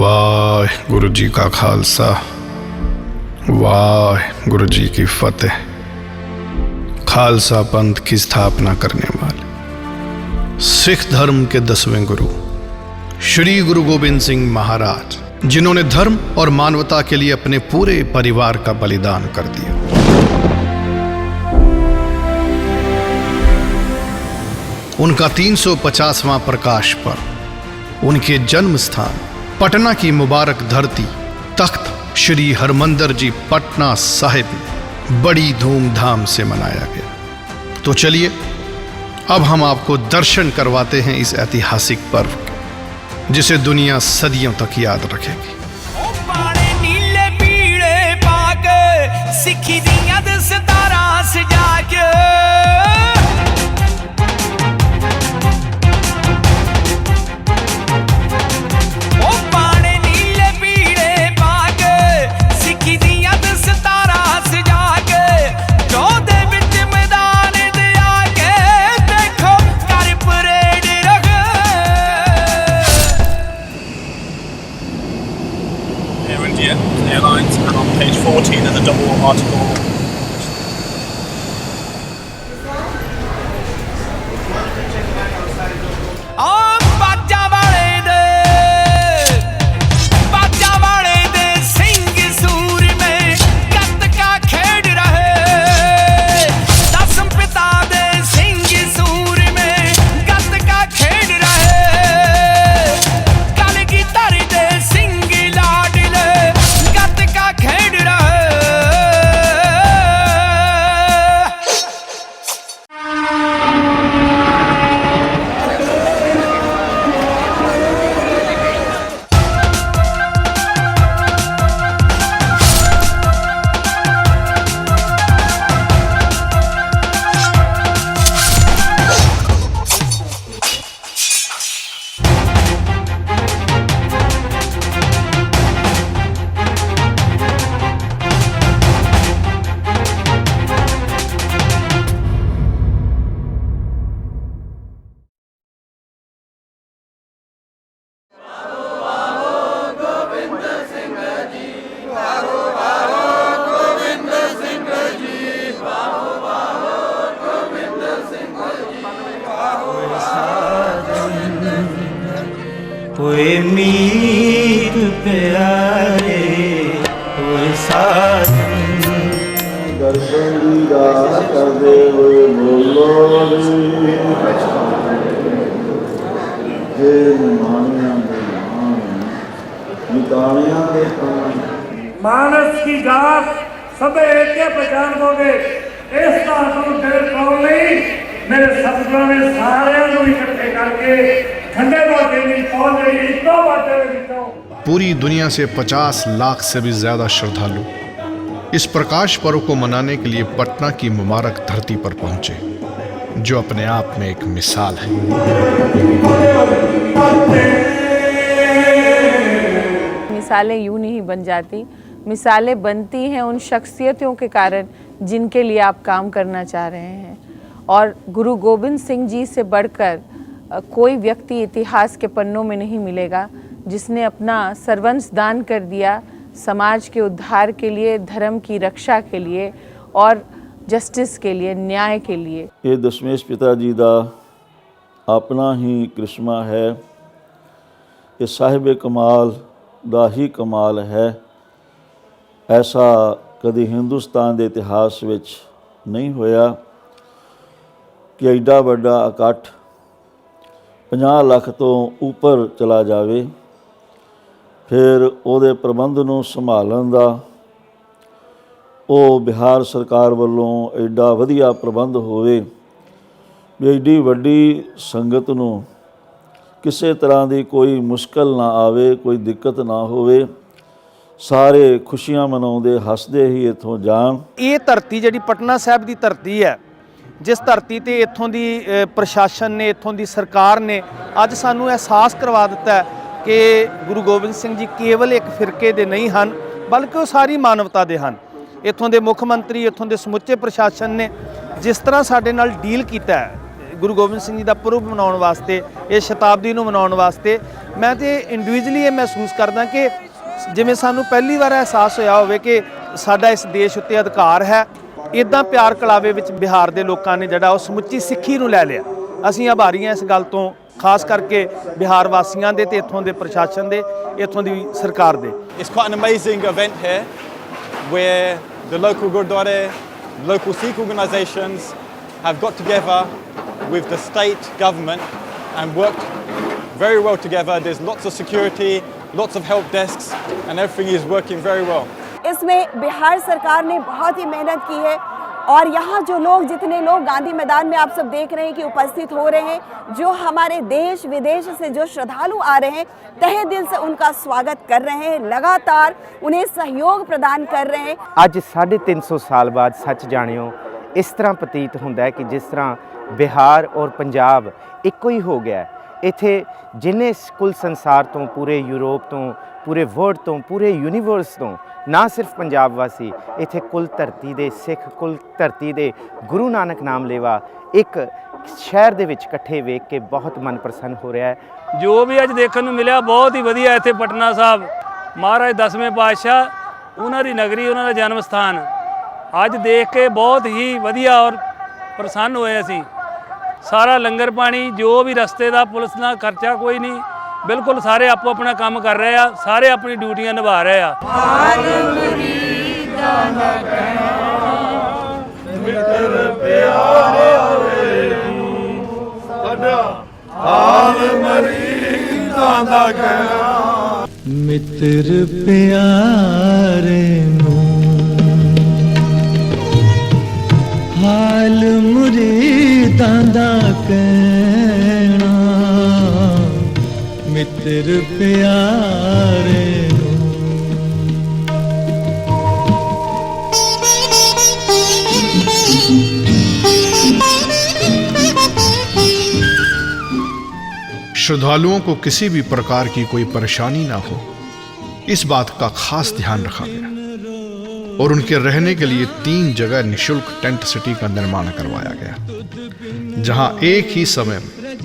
वाहिगुरु जी का खालसा, वाहिगुरु जी की फतेह। खालसा पंथ की स्थापना करने वाले सिख धर्म के 10वें गुरु श्री गुरु गोबिंद सिंह महाराज, जिन्होंने धर्म और मानवता के लिए अपने पूरे परिवार का बलिदान कर दिया। उनका 350वां प्रकाश पर्व, उनके जन्म स्थान पटना की मुबारक धरती तख्त श्री हरमंदिर जी पटना साहिब में बड़ी धूमधाम से मनाया गया। तो चलिए अब हम आपको दर्शन करवाते हैं इस ऐतिहासिक पर्व के, जिसे दुनिया सदियों तक याद रखेगी। नीले पीले पाके सिखी दियां दस्तारा सजा के, Airlines, and on page 14 of the double article. होए मीर प्यारे होए साजन, दर्शन दीदा करदे होए बोलो हे मानिया मितानिया दे मानस की जात सब एक पहचान दोगे। इस ताकत दिल पाओ नहीं, मेरे सतगुरां ने सारे इकट्ठे करके पूरी दुनिया से 50 लाख से भी ज्यादा श्रद्धालु इस प्रकाश पर्व को मनाने के लिए पटना की मुबारक धरती पर पहुंचे, जो अपने आप में एक मिसाल है। मिसालें यूं नहीं बन जाती, मिसालें बनती हैं उन शख्सियतों के कारण जिनके लिए आप काम करना चाह रहे हैं। और गुरु गोबिंद सिंह जी से बढ़कर कोई व्यक्ति इतिहास के पन्नों में नहीं मिलेगा जिसने अपना सर्वंस दान कर दिया समाज के उद्धार के लिए, धर्म की रक्षा के लिए और जस्टिस के लिए, न्याय के लिए। ये दशमेश पिता जी का अपना ही करिश्मा है। ये साहिब कमाल का ही कमाल है। ऐसा कभी हिंदुस्तान के इतिहास विच नहीं होया कि एडा वड्डा इकट्ठ 50 ਲੱਖ ਤੋਂ ਉੱਪਰ ਚਲਾ ਜਾਵੇ। ਫਿਰ ਉਹਦੇ ਪ੍ਰਬੰਧ ਨੂੰ ਸੰਭਾਲਣ ਦਾ ਉਹ ਬਿਹਾਰ ਸਰਕਾਰ ਵੱਲੋਂ ਐਡਾ ਵਧੀਆ ਪ੍ਰਬੰਧ ਹੋਵੇ ਵੀ ਐਡੀ ਵੱਡੀ ਸੰਗਤ ਨੂੰ ਕਿਸੇ ਤਰ੍ਹਾਂ ਦੀ ਕੋਈ ਮੁਸ਼ਕਲ ਨਾ ਆਵੇ, ਕੋਈ ਦਿੱਕਤ ਨਾ ਹੋਵੇ, ਸਾਰੇ ਖੁਸ਼ੀਆਂ ਮਨਾਉਂਦੇ ਹੱਸਦੇ ਹੀ ਇੱਥੋਂ ਜਾਣ। ਇਹ ਧਰਤੀ ਜਿਹੜੀ ਪਟਨਾ ਸਾਹਿਬ ਦੀ ਧਰਤੀ ਹੈ, जिस धरती ते इत्थों दी प्रशासन ने, इत्थों दी सरकार ने अज सानू एहसास करवा दिता है कि गुरु गोबिंद सिंह जी केवल एक फिरके दे नहीं हैं, बल्कि वो सारी मानवता दे हैं। इत्थों दे मुख मंत्री, इत्थों दे समुचे प्रशासन ने जिस तरह साडे नाल डील कीता है, ਗੁਰੂ ਗੋਬਿੰਦ ਸਿੰਘ ਜੀ ਦਾ ਪੁਰਬ ਮਨਾਉਣ ਵਾਸਤੇ, ਇਹ ਸ਼ਤਾਬਦੀ ਨੂੰ ਮਨਾਉਣ ਵਾਸਤੇ ਮੈਂ ਤੇ ਇੰਡੀਵਿਜੂਅਲੀ ਇਹ ਮਹਿਸੂਸ ਕਰਦਾ ਕਿ ਜਿਵੇਂ ਸਾਨੂੰ ਪਹਿਲੀ ਵਾਰ ਅਹਿਸਾਸ ਹੋਇਆ ਹੋਵੇ ਕਿ ਸਾਡਾ ਇਸ ਦੇਸ਼ ਉੱਤੇ ਅਧਿਕਾਰ ਹੈ, ਇਦਾਂ ਪਿਆਰ ਕਲਾਵੇ ਵਿੱਚ ਬਿਹਾਰ ਦੇ ਲੋਕਾਂ ਨੇ ਜਿਹੜਾ ਉਹ ਸਮੁੱਚੀ ਸਿੱਖੀ ਨੂੰ ਲੈ ਲਿਆ। ਅਸੀਂ ਆਭਾਰੀ ਹਾਂ ਇਸ ਗੱਲ ਤੋਂ, ਖਾਸ ਕਰਕੇ ਬਿਹਾਰ ਵਾਸੀਆਂ ਦੇ ਤੇ ਇੱਥੋਂ ਦੇ ਪ੍ਰਸ਼ਾਸਨ ਦੇ, ਇੱਥੋਂ ਦੀ ਸਰਕਾਰ ਦੇ। It's quite an amazing event here where the local Gurdwara, local Sikh organisations have got together with the state government and worked very well together. There's lots of security, lots of help desks and everything is working very well. इसमें बिहार सरकार ने बहुत ही मेहनत की है और यहाँ जो लोग, जितने लोग गांधी मैदान में आप सब देख रहे हैं कि उपस्थित हो रहे हैं, जो हमारे देश विदेश से जो श्रद्धालु आ रहे हैं, तहे दिल से उनका स्वागत कर रहे हैं, लगातार उन्हें सहयोग प्रदान कर रहे हैं। ਅੱਜ 350 ਸਾਲ ਬਾਅਦ ਸੱਚ ਜਾਣਿਓ ਇਸ ਤਰ੍ਹਾਂ ਪ੍ਰਤੀਤ ਹੁੰਦਾ ਹੈ ਕਿ ਜਿਸ ਤਰ੍ਹਾਂ ਬਿਹਾਰ ਔਰ ਪੰਜਾਬ ਇੱਕੋ ਹੀ ਹੋ ਗਿਆ ਹੈ। ਇੱਥੇ ਜਿੰਨੇ ਕੁੱਲ ਸੰਸਾਰ ਤੋਂ, ਪੂਰੇ ਯੂਰਪ ਤੋਂ, ਪੂਰੇ ਵਰਲਡ ਤੋਂ, ਪੂਰੇ ਯੂਨੀਵਰਸ ਤੋਂ ਨਾ ਸਿਰਫ ਪੰਜਾਬ ਵਾਸੀ, ਇੱਥੇ ਕੁੱਲ ਧਰਤੀ ਦੇ ਸਿੱਖ, ਕੁੱਲ ਧਰਤੀ ਦੇ ਗੁਰੂ ਨਾਨਕ ਨਾਮ ਲੇਵਾ ਇੱਕ ਸ਼ਹਿਰ ਦੇ ਵਿੱਚ ਇਕੱਠੇ ਵੇਖ ਕੇ ਬਹੁਤ ਮਨ ਪ੍ਰਸੰਨ ਹੋ ਰਿਹਾ ਹੈ। ਜੋ ਵੀ ਅੱਜ ਦੇਖਣ ਨੂੰ ਮਿਲਿਆ ਬਹੁਤ ਹੀ ਵਧੀਆ। ਇੱਥੇ ਪਟਨਾ ਸਾਹਿਬ ਮਹਾਰਾਜ 10ਵੇਂ ਪਾਤਸ਼ਾਹ, ਉਹਨਾਂ ਦੀ ਨਗਰੀ, ਉਹਨਾਂ ਦਾ ਜਨਮ ਸਥਾਨ ਅੱਜ ਦੇਖ ਕੇ ਬਹੁਤ ਹੀ ਵਧੀਆ ਔਰ ਪ੍ਰਸੰਨ ਹੋਏ ਅਸੀਂ। ਸਾਰਾ ਲੰਗਰ ਪਾਣੀ ਜੋ ਵੀ ਰਸਤੇ ਦਾ, ਪੁਲਿਸ ਦਾ ਖਰਚਾ ਕੋਈ ਨਹੀਂ, ਬਿਲਕੁਲ ਸਾਰੇ ਆਪੋ ਆਪਣਾ ਕੰਮ ਕਰ ਰਹੇ ਆ, ਸਾਰੇ ਆਪਣੀ ਡਿਊਟੀਆਂ ਨਿਭਾ ਰਹੇ ਆ। ਮਿੱਤਰ ਪਿਆਰੇ ਨੂੰ ਹਾਲ ਮੁਰੀਦਾਂ ਦਾ ਕਹਿਣਾ, ਮਿੱਤਰ ਪਿਆਰੇ ਨੂੰ। श्रद्धालुओं को किसी भी प्रकार की कोई परेशानी ना हो, इस बात का खास ध्यान रखा गया और उनके रहने के लिए 3 जगह निशुल्क टेंट सिटी का निर्माण करवाया गया, जहां एक ही समय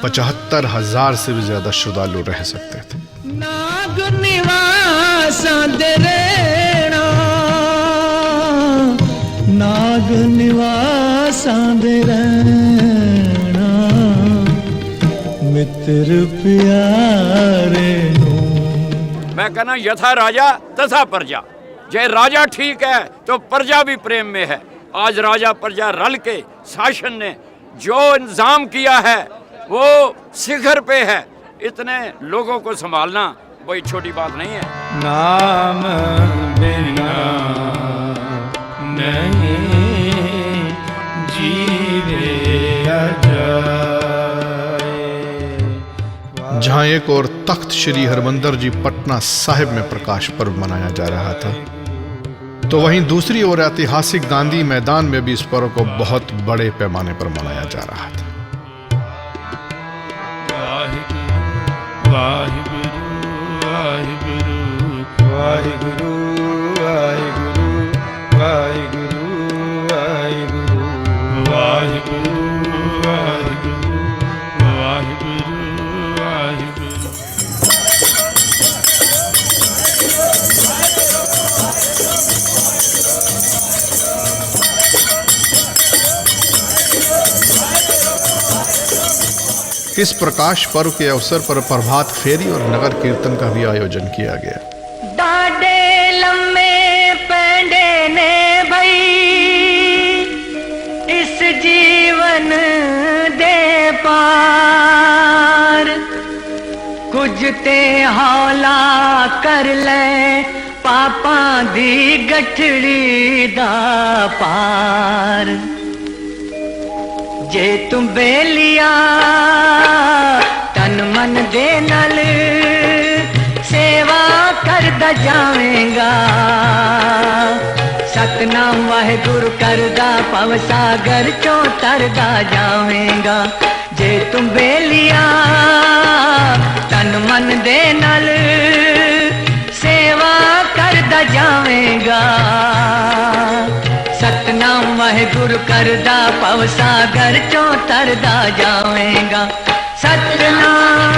75,000 से भी ज्यादा श्रद्धालु रह सकते थे। नाग निवासां दे रहना, नाग निवासां दे रहना, मित्र प्यारे नू। मैं कहना यथा राजा तथा प्रजा, जे राजा ठीक है तो प्रजा भी प्रेम में है। आज राजा प्रजा रल के शासन ने जो इंतजाम किया है वो शिखर पे है। इतने लोगों को संभालना कोई छोटी बात नहीं है। नाम बिना नहीं जीवे अजाए। जहां एक और तख्त श्री हरमंदर जी पटना साहिब में प्रकाश पर्व मनाया जा रहा था, तो वहीं दूसरी ओर ऐतिहासिक गांधी मैदान में भी इस पर्व को बहुत बड़े पैमाने पर मनाया जा रहा था। इस प्रकाश पर्व के अवसर पर प्रभात फेरी और नगर कीर्तन का भी आयोजन किया गया। डाडे लम्बे पेंडे ने भई इस जीवन दे पार, कुछ ते हौला कर ले पापा दी गठड़ी दा पार। जे तुम बेलिया तन मन दे नल सेवा करदा जावेगा, सतनाम वाहेगुरु करदा पव सागर चों तरदा जावेगा। जे तुम बेलिया तन मन दे नल सेवा करदा जावेगा, सतनाम वाहेगुरु गुरु करदा पव सागर चों तरदा जावेगा। सतनाम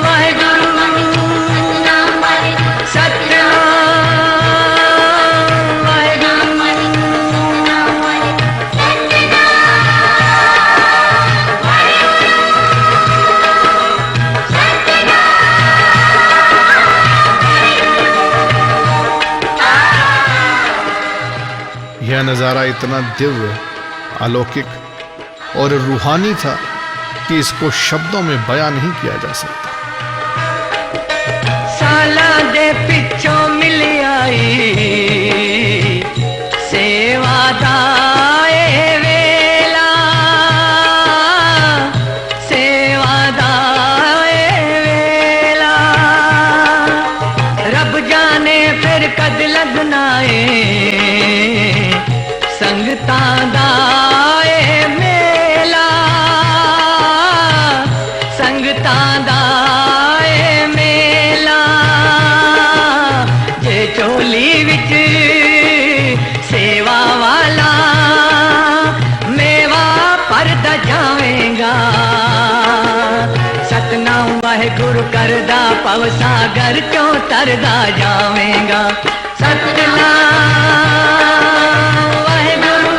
वाहेगुरु सतनाम यह नज़ारा इतना दिव्य, अलौकिक और रूहानी था कि इसको शब्दों में बयां नहीं किया जा सकता। साला दे पिछों मिल आई सेवादाए वेला, सेवादाए वेला। रब जाने फिर कद लगना है संगतां दा ए मेला, संगतां दा ए मेला। जे चोली विच सेवा वाला मेवा परदा जावेगा। सतनाम वाहेगुरु करदा पव सागर चों तरदा जावेगा। सतनाम वाहेगुरु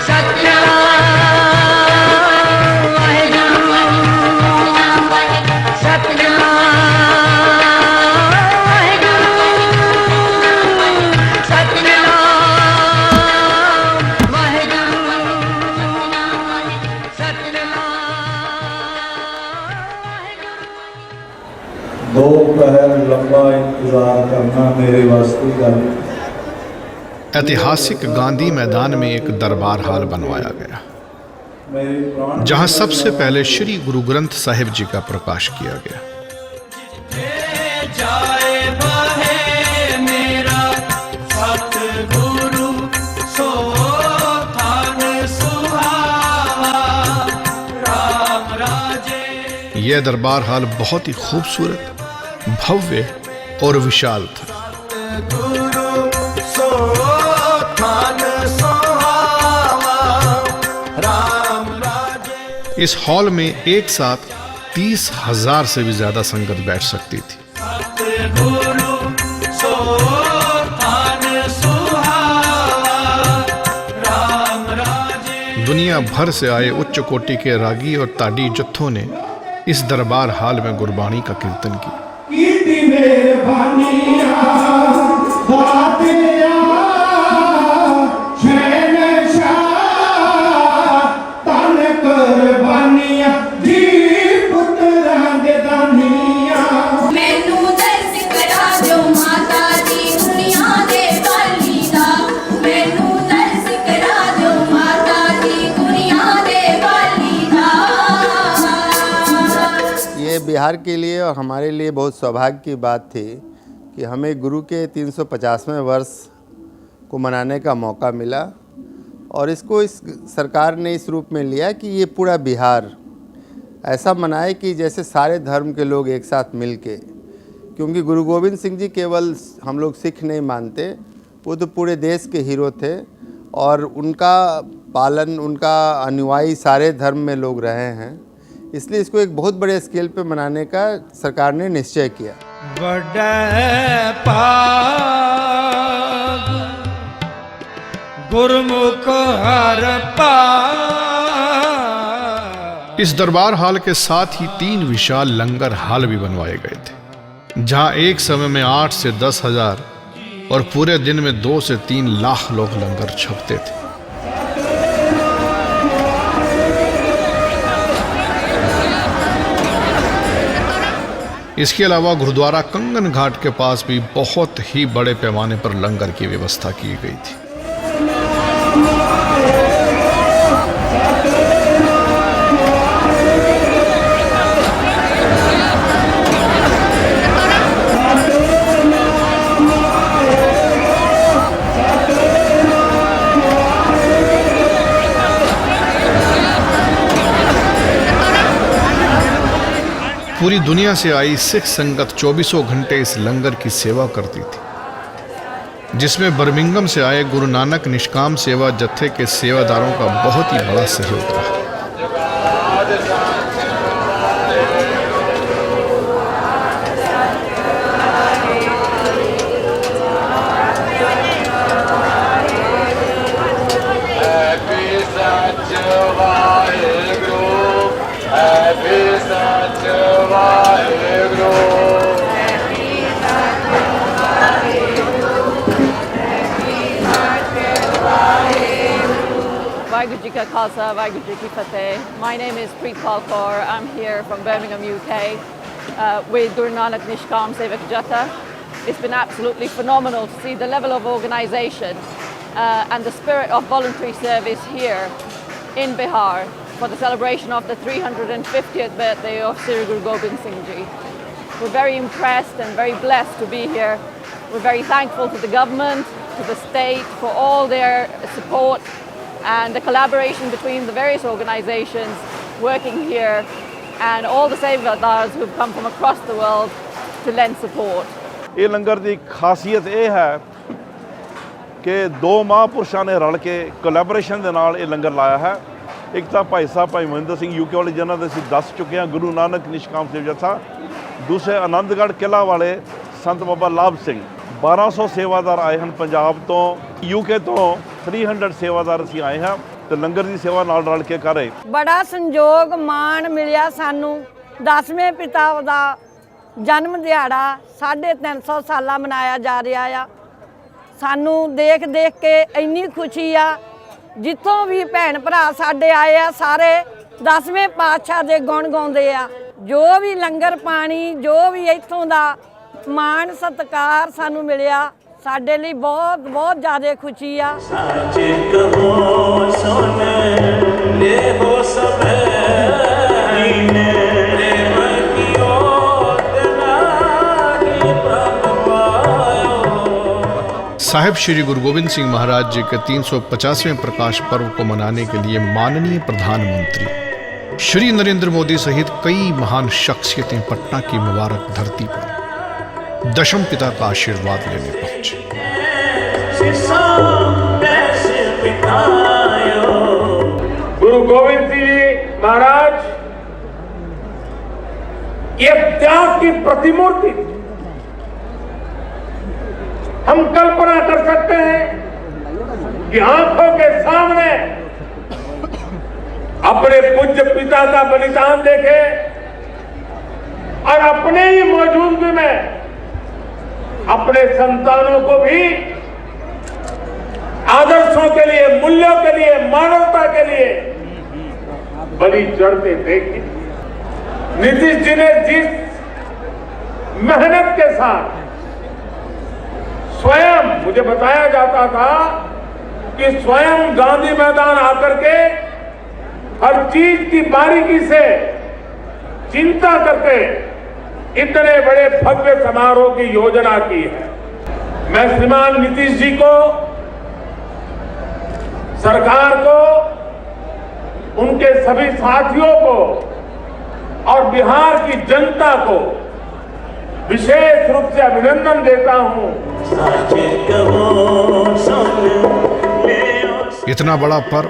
सतनाम वाहेगुरु सतनाम वाहेगुरु सतनाम वाहेगुरु सतनाम। दोपहर लंबा इंतजार करना मेरे वास्ते गल। ऐतिहासिक गांधी मैदान में एक दरबार हाल बनवाया गया, जहां सबसे पहले श्री गुरु ग्रंथ साहिब जी का प्रकाश किया गया। जाए बहे मेरा सतगुरु सो थान सुहावा राम राजे। यह दरबार हाल बहुत ही खूबसूरत, भव्य और विशाल था। गुरु सो थान सुहावा राम राजे। इस हॉल में एक साथ 30,000 से भी ज्यादा संगत बैठ सकती थी। सतगुरु सो थान सुहावा राम राजे। दुनिया भर से आए उच्च कोटि के रागी और ताडी जत्थों ने इस दरबार हाल में गुरबाणी का कीर्तन किया। मैनू दर्श करा जो माता दी दुनिया दे वाली दा। मैनू दर्श करा जो माता दी दुनिया दे वाली दा। ये बिहार के लिए और हमारे लिए बहुत सौभाग्य की बात थी कि हमें गुरु के 350वें वर्ष को मनाने का मौका मिला, और इसको इस सरकार ने इस रूप में लिया कि ये पूरा बिहार ऐसा मनाए कि जैसे सारे धर्म के लोग एक साथ मिल के, क्योंकि गुरु गोविंद सिंह जी केवल हम लोग सिख नहीं मानते, वो तो पूरे देश के हीरो थे, और उनका पालन, उनका अनुयायी सारे धर्म में लोग रहे हैं। इसलिए इसको एक बहुत बड़े स्केल पे मनाने का सरकार ने निश्चय किया। गुरमुख हर इस दरबार हाल के साथ ही 3 विशाल लंगर हाल भी बनवाए गए थे, जहां एक समय में 8 से 10,000 और पूरे दिन में 2 से 3 लाख लोग लंगर छकते थे। इसके अलावा गुरुद्वारा कंगन घाट के पास भी बहुत ही बड़े पैमाने पर लंगर की व्यवस्था की गई थी। पूरी दुनिया से आई सिख संगत 24 घंटे इस लंगर की सेवा करती थी। जिसमें बर्मिंघम से आए गुरु नानक निष्काम सेवा जत्थे के सेवादारों का बहुत ही बड़ा सहयोग रहा। Vaheguru Ji Ka Khalsa, Vaheguru Ji Ki Fateh. My name is Preet Kaur. I'm here from Birmingham, UK with Guru Nanak Nishkam Sevak Jatha. It's been absolutely phenomenal to see the level of organisation and the spirit of voluntary service here in Bihar for the celebration of the 350th birthday of Sri Guru Gobind Singh Ji. We're very impressed and very blessed to be here. We're very thankful to the government, to the state for all their support and the collaboration between the various organizations working here and all the Sevadars who've come from across the world to lend support. ਇਹ ਲੰਗਰ ਦੀ ਖਾਸੀਅਤ ਇਹ ਹੈ ਕਿ ਦੋ ਮਹਾਂਪੁਰਸ਼ਾਂ ਨੇ ਰਲ ਕੇ collaboration ਦੇ ਨਾਲ ਇਹ ਲੰਗਰ ਲਾਇਆ ਹੈ। ਇੱਕ ਤਾਂ ਭਾਈ ਸਾਹਿਬ ਭਾਈ ਮਹਿੰਦਰ ਸਿੰਘ ਯੂਕੇ ਵਾਲੇ ਜਿਹਨਾਂ ਦੇ ਅਸੀਂ ਦੱਸ ਚੁੱਕੇ ਹਾਂ ਗੁਰੂ ਨਾਨਕ ਨਿਸ਼ਕਾਮ ਸੇਵਾ ਜਥਾ, ਦੂਸਰੇ ਆਨੰਦਗੜ੍ਹ ਕਿਲ੍ਹਾ ਵਾਲੇ ਸੰਤ ਬਾਬਾ ਲਾਭ ਸਿੰਘ। 1200 ਸੇਵਾਦਾਰ ਆਏ ਹਨ ਪੰਜਾਬ ਤੋਂ, ਯੂਕੇ ਤੋਂ 300 ਸੇਵਾਦਾਰ ਅਸੀਂ ਆਏ ਹਾਂ ਤੇ ਲੰਗਰ ਦੀ ਸੇਵਾ ਨਾਲ ਰਲ ਕੇ ਕਰ ਰਹੇ। ਬੜਾ ਸੰਯੋਗ ਮਾਣ ਮਿਲਿਆ ਸਾਨੂੰ। 10ਵੇਂ ਪਿਤਾ ਦਾ ਜਨਮ ਦਿਹਾੜਾ 350 ਸਾਲਾ ਮਨਾਇਆ ਜਾ ਰਿਹਾ ਆ। ਸਾਨੂੰ ਦੇਖ ਦੇਖ ਕੇ ਇੰਨੀ ਖੁਸ਼ੀ ਆ। ਜਿੱਥੋਂ ਵੀ ਭੈਣ ਭਰਾ ਸਾਡੇ ਆਏ ਆ ਸਾਰੇ 10ਵੇਂ ਪਾਤਸ਼ਾਹ ਦੇ ਗੁਣ ਗਾਉਂਦੇ ਆ। ਜੋ ਵੀ ਲੰਗਰ ਪਾਣੀ ਜੋ ਵੀ ਇੱਥੋਂ ਦਾ ਮਾਣ ਸਤਿਕਾਰ ਸਾਨੂੰ ਮਿਲਿਆ ਸਾਡੇ ਲਈ ਬਹੁਤ ਬਹੁਤ ਜ਼ਿਆਦਾ ਖੁਸ਼ੀ ਆ। ਸੱਚ ਕਹੋ ਸੁਣ ਲੈ ਹੋ ਸਭ ਨੀਨੇ ਪ੍ਰੇਮ ਕੀ ਓਟ ਨਾਹੀ ਪ੍ਰਭ ਪਾਇਓ। साहिब श्री गुरु गोविंद सिंह महाराज जी के 350वें प्रकाश पर्व को मनाने के लिए माननीय प्रधानमंत्री श्री नरेंद्र मोदी सहित कई महान शख्सियतें पटना की मुबारक धरती पर दशम पिता का आशीर्वाद लेने पहुंचे। गुरु गोविंद सिंह जी महाराज ये त्याग की प्रतिमूर्ति थी। हम कल्पना कर सकते हैं कि आंखों के सामने अपने पूज्य पिता का बलिदान देखे और अपने ही मौजूदगी में अपने संतानों को भी आदर्शों के लिए, मूल्यों के लिए, मानवता के लिए बलि चढ़ते देखे। नीतीश जी ने जिस मेहनत के साथ स्वयं, मुझे बताया जाता था कि स्वयं गांधी मैदान आकर के हर चीज की बारीकी से चिंता करके इतने बड़े भव्य समारोह की योजना की है। मैं श्रीमान नीतीश जी को, सरकार को, उनके सभी साथियों को और बिहार की जनता को विशेष रूप से अभिनंदन देता हूं। इतना बड़ा पर्व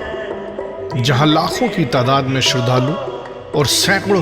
जहां लाखों की तादाद में श्रद्धालु और सैकड़ों